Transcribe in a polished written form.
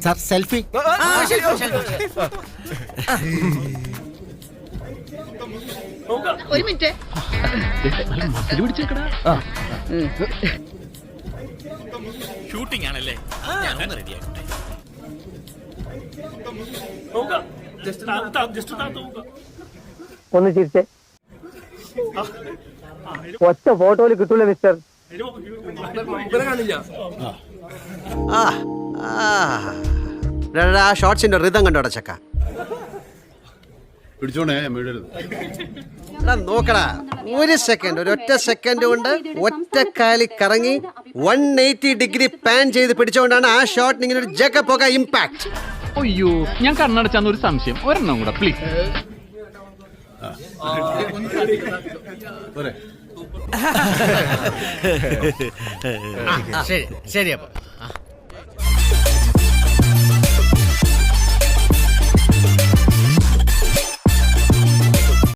Sir selfie. ഒരു minute. Shooting ആണല്ലേ? ഒന്ന് ചിരിച്ചേ. ഒറ്റ ഫോട്ടോയിൽ കിട്ടൂല മിസ്റ്റർ. ആ ഷോർട്സിന്റെ റിതം കണ്ടോടാ ചക്ക. പിടിച്ചോണേ വീഴരുത്. എടാ നോക്കടാ, ഒരു സെക്കൻഡ്, ഒരൊറ്റ സെക്കൻഡ് കൊണ്ട് ഒറ്റക്കാലി കറങ്ങി 180 ഡിഗ്രി പാൻ ചെയ്ത് പിടിച്ചുകൊണ്ടാണ് ആ ഷോട്ടിന് ഇങ്ങനെ ഒരു ജക്ക പോക ഇമ്പാക്ട്. അയ്യോ, ഞാൻ കണ്ണടച്ചാന്ന് ഒരു സംശയം, ഒരെണ്ണം കൂടെ പ്ലീസ്. ശരി ശരി അപ്പൊ